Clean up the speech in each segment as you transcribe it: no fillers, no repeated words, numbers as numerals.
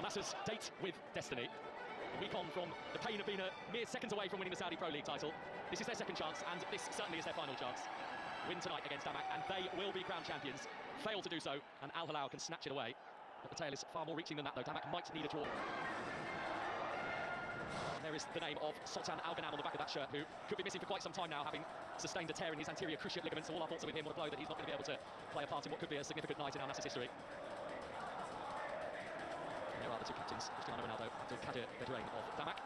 Al-Nassr's date with destiny. A week on from the pain of being a mere seconds away from winning the Saudi Pro League title. This is their second chance, and this certainly is their final chance. Win tonight against Damak, and they will be crowned champions. Fail to do so, and Al Hilal can snatch it away. But the tale is far more reaching than that, though. Damak might need a draw. And there is the name of Sultan Al Ghanam on the back of that shirt, who could be missing for quite some time now, having sustained a tear in his anterior cruciate ligaments. So all our thoughts are with him. What a blow that he's not going to be able to play a part in what could be a significant night in Al Nassr's history. And there are the two captains, Cristiano Ronaldo and Abdul Qadir Bedrain of Damak.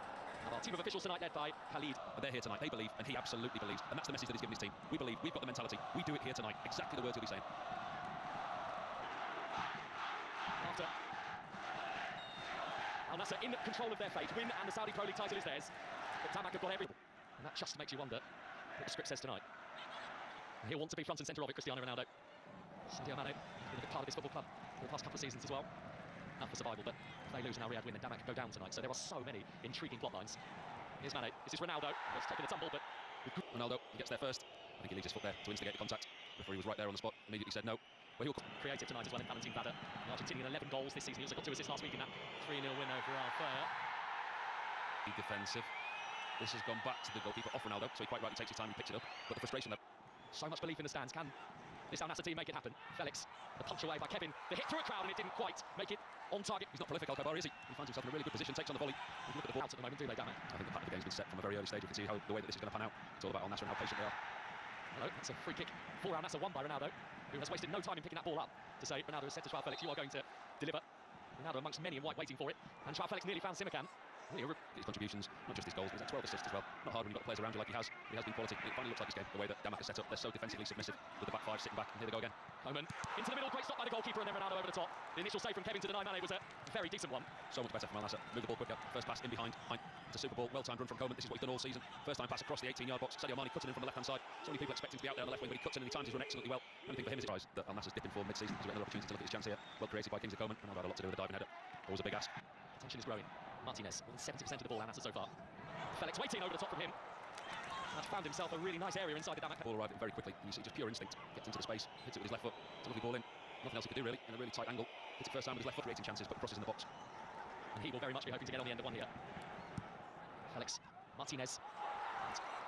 And our team of officials tonight led by Khalid. But they're here tonight, they believe, and he absolutely believes. And that's the message that he's given his team. We believe, we've got the mentality, we do it here tonight. Exactly the words he'll be saying. After Al Nassr in control of their fate, win and the Saudi Pro League title is theirs. But Damak have got everything. And that just makes you wonder what the script says tonight. He'll want to be front and centre of it, Cristiano Ronaldo. Sadio Mane, been a big part of this football club for the past couple of seasons as well. Not for survival, but if they lose and Al Riyadh win, then Damak go down tonight. So there are so many intriguing plot lines. Here's Mane. This is Ronaldo. He's taken a tumble, but Ronaldo, he gets there first. I think he leaves his foot there to instigate the contact. The referee was right there on the spot, immediately said no. But he'll creative tonight as well in Valentin Badr. The Argentinian 11 goals this season. He also got 2 assists last week in that 3-0 win over Al-Fair. Defensive. This has gone back to the goalkeeper off Ronaldo, so he quite rightly takes his time and picks it up. But the frustration there. So much belief in the stands. Can this Al Nassr team make it happen? Felix, the punch away by Kevin. The hit through a crowd and it didn't quite make it on target. He's not prolific, Al-Kabar, is he? He finds himself in a really good position, takes on the volley. If you look at the ball out at the moment, do they, Damak? I think the pattern of the game's been set from a very early stage. You can see how the way that this is going to pan out. It's all about Al Nassr and how patient they are. Hello, that's a free kick for Al Nassr, won by Ronaldo, who has wasted no time in picking that ball up to say Ronaldo has said to Joao Felix, you are going to deliver. Ronaldo amongst many in white waiting for it, and Joao Felix nearly found Simakan. His contributions, not just his goals, but he's had 12 assists as well. Not hard when you've got players around you like he has. He has been quality. It finally looks like this game, the way that Damak is set up. They're so defensively submissive with the back five sitting back, and here they go again. Coman into the middle, great stop by the goalkeeper, and then Ronaldo over the top. The initial save from Kevin to deny Mane was a very decent one. So much better from Al Nassr. Move the ball quicker. First pass in behind. It's a super ball. Well-timed run from Coman. This is what he's done all season. First time pass across the 18-yard box. Sadio Mane cutting in from the left-hand side. So many people expect him to be out there on the left wing, but he cuts in and he times his run excellently well. The only thing for him is surprise that Al Nassr's dipping form mid-season. He's got another opportunity to look at his chance here. Well created by Kingsley Coman. Ronaldo had a lot to do with the diving header. Always a big ask. Tension is growing. Martinez, more than 70% of the ball Al Nassr so far. Felix waiting over the top from him. And found himself a really nice area inside the Damak. Ball arriving very quickly. And you see just pure instinct. Gets into the space, hits it with his left foot. It's a lovely ball in. Nothing else he could do really. In a really tight angle. Hits it first time with his left foot, creating chances, but crosses in the box. And he will very much be hoping to get on the end of one here. Felix, Martinez.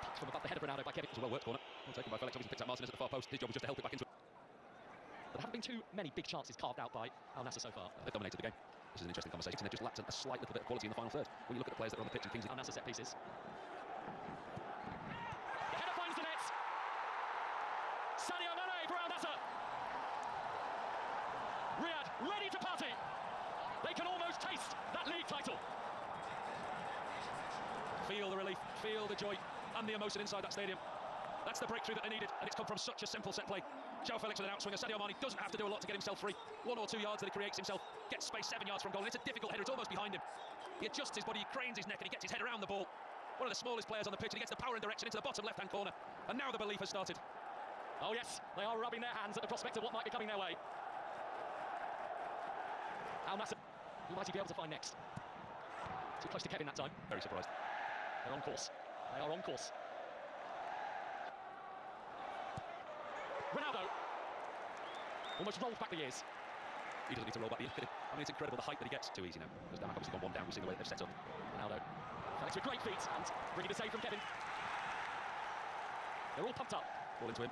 Picked from above the head of Ronaldo by Kevin. It was a well-worked corner. Well taken by Felix. Obviously picked out Martinez at the far post. His job was just to help it back into it. But there haven't been too many big chances carved out by Al Nassr so far. They've dominated the game. This is an interesting conversation. They've just lacked a slight little bit of quality in the final third. When you look at the players that are on the pitch and Kingsley. Al Nassr set pieces. The header finds the net. Sadio Mane for Al Nassr. Riyadh ready to party. They can almost taste that league title. Feel the relief, feel the joy and the emotion inside that stadium. That's the breakthrough that they needed, and it's come from such a simple set play. Joao Felix with an outswinger. Sadio Mane doesn't have to do a lot to get himself free. 1 or 2 yards that he creates himself, gets space 7 yards from goal, and it's a difficult header. It's almost behind him. He adjusts his body, he cranes his neck, and he gets his head around the ball. One of the smallest players on the pitch, and he gets the power and direction into the bottom left-hand corner. And now the belief has started. Oh yes, they are rubbing their hands at the prospect of what might be coming their way. Al Nassr, who might he be able to find next? Too close to Kevin that time. Very surprised. They're on course. They are on course. Ronaldo almost rolled back the years. He doesn't need to roll back the years. I mean, it's incredible the height that he gets. Too easy now. Because Damak obviously gone one down. We've seen the way they've set up. Ronaldo. Felix with great feet and bringing the save from Kevin. They're all pumped up. Ball into him.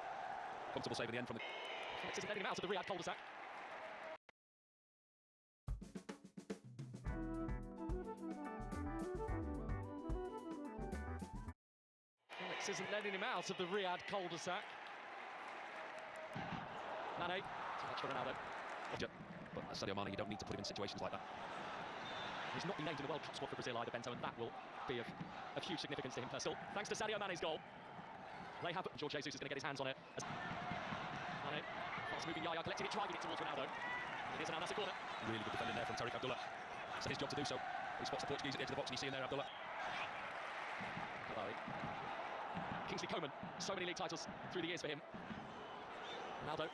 Comfortable save at the end from the... Felix isn't letting him out of the Riyadh cul-de-sac. Felix isn't letting him out of the Riyadh cul-de-sac. Mane, too much for Ronaldo. But Sadio Mane, you don't need to put him in situations like that. He's not been named in the World Cup squad for Brazil either, Bento, and that will be of huge significance to him personally. Thanks to Sadio Mane's goal. They have... Jorge Jesus is going to get his hands on it. Mane, fast-moving Yaya, collecting it, driving it towards Ronaldo. It is an Al Nassr corner. Really good defending there from Tariq Abdullah. It's his job to do so. He spots the Portuguese at the edge of the box, and you see him there, Abdullah. Kingsley Coman, so many league titles through the years for him. Ronaldo.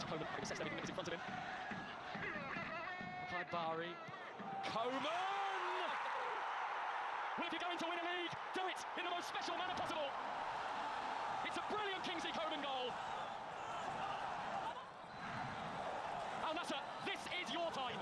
Coman, I guess everything that was in front of him. Bari. Coman! Well, if you're going to win a league, do it in the most special manner possible. It's a brilliant Kingsley Coman goal. Al Nassr, this is your time.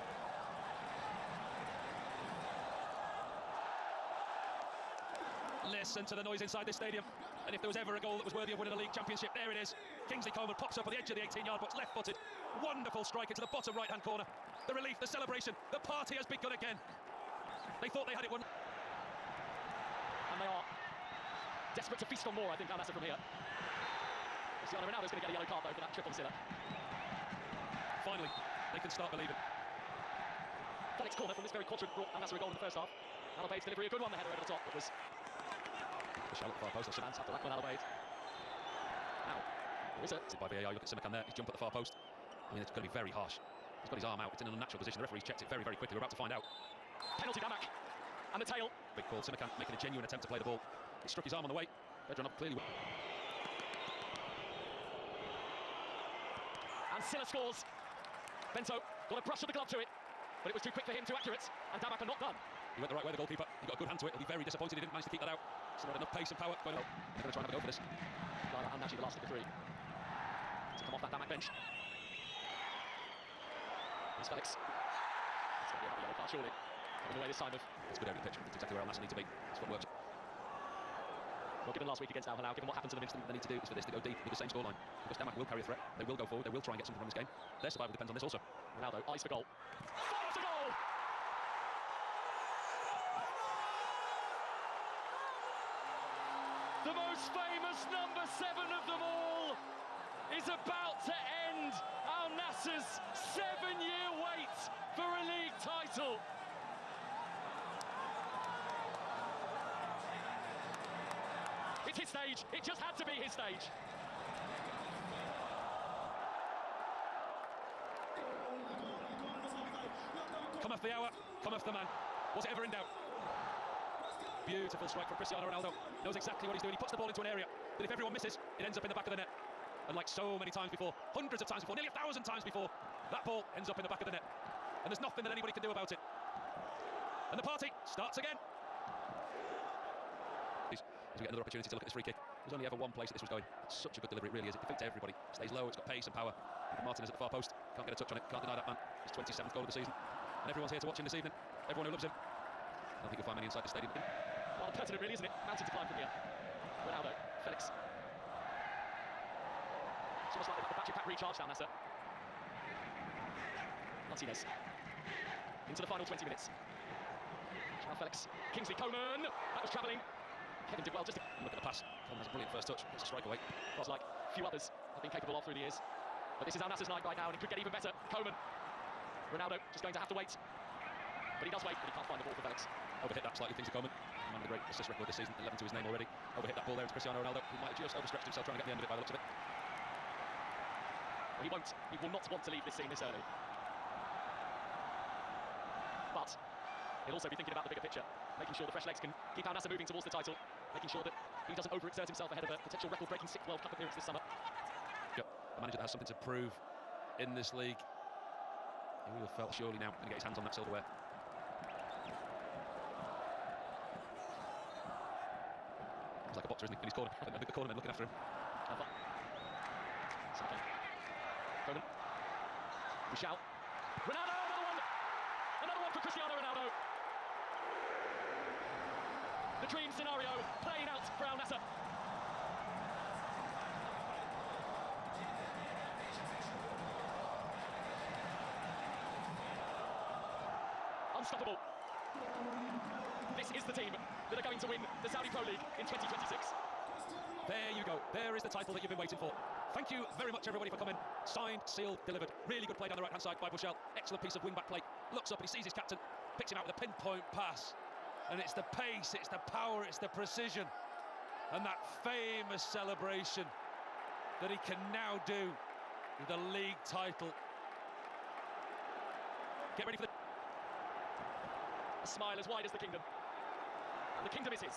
Listen to the noise inside this stadium. And if there was ever a goal that was worthy of winning a league championship, there it is. Kingsley Coman pops up at the edge of the 18-yard box, left-footed. Wonderful strike into the bottom right-hand corner. The relief, the celebration, the party has begun again. They thought they had it won. And they are desperate to feast on more, I think, Al Nassr from here. Cristiano Ronaldo's going to get a yellow card, though, for that trip on Silla. Finally, they can start believing. Felix corner from this very quadrant brought Al Nassr a goal in the first half. Alabade's delivery, a good one, the header over the top. It was Charlotte far post. Shimans after Rackman Alabade. Now, there is a... By VAR, you look at Simakan there, he's jumped at the far post. I mean, it's going to be very harsh. He's got his arm out, it's in an unnatural position. The referee's checked it very, very quickly. We're about to find out. Penalty, Damak. And the tail. Big call, Simakan making a genuine attempt to play the ball. He struck his arm on the way. Bedron clearly... And Silla scores. Bento got a brush of the glove to it, but it was too quick for him, too accurate, and Damak not done. He went the right way, the goalkeeper. He got a good hand to it. He'll be very disappointed he didn't manage to keep that out. So not enough pace and power going on. They're going to try and have a go for this. Lala Al-Naji, the last of the three, to come off that Damak bench. Here's Felix. It's going to be another yellow card, surely. Coming away this time of... It's good over the pitch. It's exactly where Al Nassr need to be. It's what works. Well, given last week against Al Hilal, given what happened to them instantly, they need to do is for this to go deep with the same scoreline. Because Damak will carry a threat. They will go forward. They will try and get something from this game. Their survival depends on this also. Ronaldo, eyes for goal. Fires a goal! The most famous number 7 of them all is about to end Al Nassr's 7-year wait for a league title. It's his stage. It just had to be his stage. Come off the hour, come off the man. Was it ever in doubt? Beautiful strike from Cristiano Ronaldo. Knows exactly what he's doing. He puts the ball into an area that if everyone misses, it ends up in the back of the net. And like so many times before, hundreds of times before, nearly 1,000 times before, that ball ends up in the back of the net. And there's nothing that anybody can do about it. And the party starts again. As we get another opportunity to look at this free kick. There's only ever one place that this was going. It's such a good delivery, it really is. It defeats everybody. It stays low, it's got pace and power. Martinez at the far post. Can't get a touch on it, can't deny that man. His 27th goal of the season. And everyone's here to watch him this evening. Everyone who loves him. I don't think you'll find many inside the stadium. Well, pertinent really, isn't it? Mountain to climb from here. Ronaldo, Felix. It's almost like the battery pack recharged Al Nassr. Martinez. Into the final 20 minutes. Now Felix. Kingsley Coman. That was travelling. Kevin did well just to... Look at the pass. Coman has a brilliant first touch. It's a strike away. Was like few others have been capable of through the years. But this is Al Nassr's night right now, and it could get even better. Coman. Ronaldo just going to have to wait. But he does wait, but he can't find the ball for Felix. Overhit that slightly, Kingsley Coman. Man with a great assist record this season, 11 to his name already. Overhit that ball there to Cristiano Ronaldo, who might have just overstretched himself trying to get the end of it by the looks of it. Well, he will not want to leave this scene this early. But he'll also be thinking about the bigger picture, making sure the fresh legs can keep Al Nassr moving towards the title, making sure that he doesn't overexert himself ahead of a potential record-breaking 6th World Cup appearance this summer. Yep, a manager that has something to prove in this league. He will have felt surely now going to get his hands on that silverware. He's like a boxer, isn't he? In his corner. I think the cornermen looking after him. Coman. Michel. Ronaldo, another one! Another one for Cristiano Ronaldo. The dream scenario playing out for Al Nassr. Unstoppable. This is the team that are going to win the Saudi Pro League in 2026. There you go. There is the title that you've been waiting for. Thank you very much, everybody, for coming. Signed, sealed, delivered. Really good play down the right-hand side by Bushell. Excellent piece of wing-back play. Looks up and he sees his captain. Picks him out with a pinpoint pass. And it's the pace, it's the power, it's the precision. And that famous celebration that he can now do with the league title. Get ready for the... A smile as wide as the kingdom. And the kingdom is his.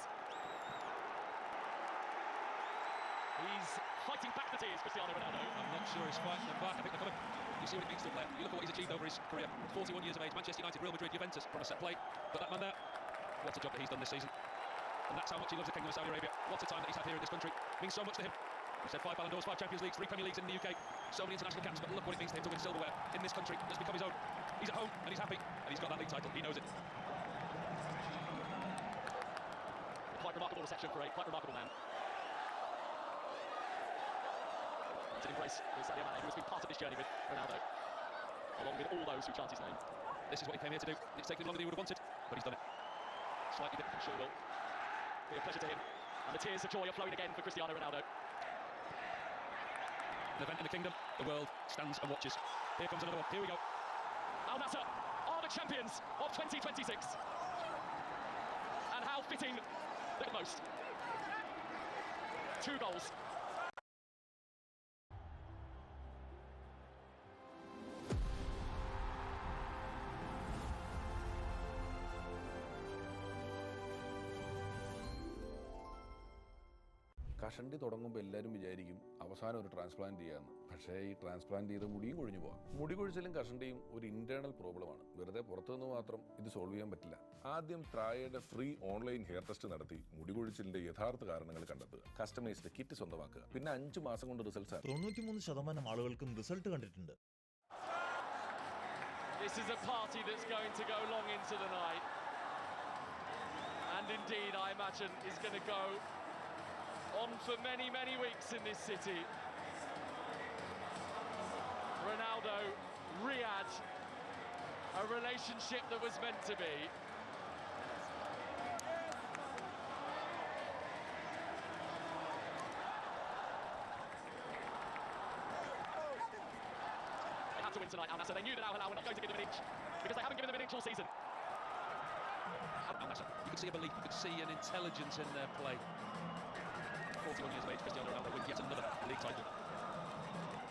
He's fighting back the tears, Cristiano Ronaldo. I'm not sure he's fighting them back. I think they're coming. You see what it means to a player. You look at what he's achieved over his career. 41 years of age, Manchester United, Real Madrid, Juventus, from a set play. But that man there, what a job that he's done this season. And that's how much he loves the Kingdom of Saudi Arabia. What a time that he's had here in this country. It means so much to him. He said 5 Ballon d'Ors, 5 Champions Leagues, 3 Premier Leagues in the UK. So many international caps, but look what it means to him to win silverware in this country that's become his own. He's at home and he's happy. And he's got that league title. He knows it. Quite remarkable reception for a quite remarkable man. To embrace Sadio Mane, who has been part of this journey with Ronaldo, along with all those who chant his name. This is what he came here to do. It's taken longer than he would have wanted, but he's done it. Slightly different, I'm sure will be a pleasure to him. And the tears of joy are flowing again for Cristiano Ronaldo. An event in the kingdom, the world stands and watches. Here comes another one. Here we go. Al Nassr are the champions of 2026. And how fitting the most. 2 goals. കഷണ്ടി തുടങ്ങുമ്പോൾ എല്ലാവരും വിചാരിക്കും അവസാനം ഒരു transplant ചെയ്യാമെന്ന്. പക്ഷേ ഈ transplant ചെയ്ത് മുടിയും കൊഴിഞ്ഞു പോകാം. മുടി കൊഴിച്ചിലും കഷണ്ടിയും ഒരു ഇന്റേണൽ പ്രോബ്ലമാണ്. വെറുതെ പുറത്തുനിന്ന് മാത്രം ഇത് സോൾവ് ചെയ്യാൻ പറ്റില്ല. ആദ്യം ട്രായയുടെ ഫ്രീ ഓൺലൈൻ ഹെയർ ടെസ്റ്റ് നടത്തി മുടി കൊഴിച്ചിലിന്റെ യഥാർത്ഥ കാരണങ്ങൾ കണ്ടെത്തുക. കസ്റ്റമൈസ്ഡ് കിറ്റ് സ്വന്തമാക്കുക. പിന്നെ 5 മാസം കൊണ്ട് റിസൾട്ട്സ് 93% ആളുകൾക്കും റിസൾട്ട് കണ്ടിട്ടുണ്ട്. This is a party that's going to go long into the night. And indeed, I imagine, is going to go on for many, many weeks in this city. Ronaldo, Riyadh, a relationship that was meant to be. They had to win tonight, Al Nassr. They knew that Al Hilal were not going to give them an inch, because they haven't given them an inch all season. Al Nassr, you could see a belief, you could see an intelligence in their play. 41 years of age, Cristiano Ronaldo wins yet another league title.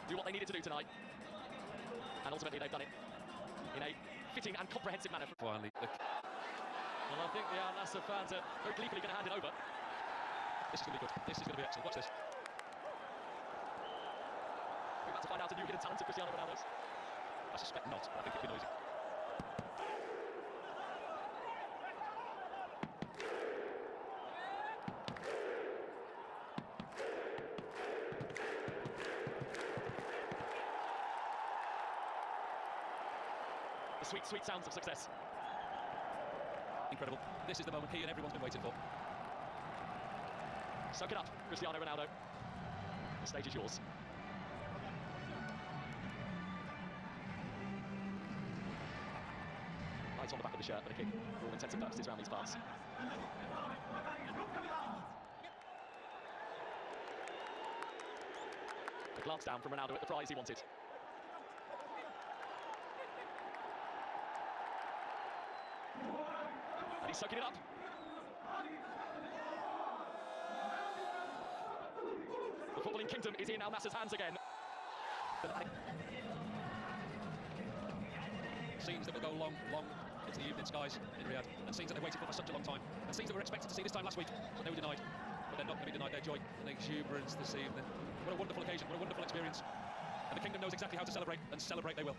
Do what they needed to do tonight, and ultimately they've done it in a fitting and comprehensive manner. Finally, Well, I think the Al Nassr fans are very gleefully going to hand it over. this is going to be good. This is going to be excellent. Watch this. We're about to find out a new hidden talent of Cristiano Ronaldo's. I suspect not, but I think it'll be noisy. The sweet, sweet sounds of success. Incredible. This is the moment he and everyone's been waiting for. Soak it up, Cristiano Ronaldo. The stage is yours. Right on the back of the shirt, but a kick for all intents and purposes around these parts. A glance down from Ronaldo at the prize he wanted. And he's soaking it up. The footballing kingdom is in Al Nassr's hands again. Scenes that will go long, long into the evening skies in Riyadh, and scenes that they waited for such a long time, and scenes that we were expected to see this time last week, but they were denied. But they're not going to be denied their joy and exuberance this evening. What a wonderful occasion, what a wonderful experience. And the kingdom knows exactly how to celebrate, and celebrate they will.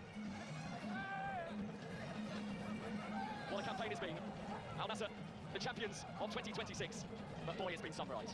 What a campaign it's been. Al Nassr, the champions of 2026. But boy, it's been sunrise.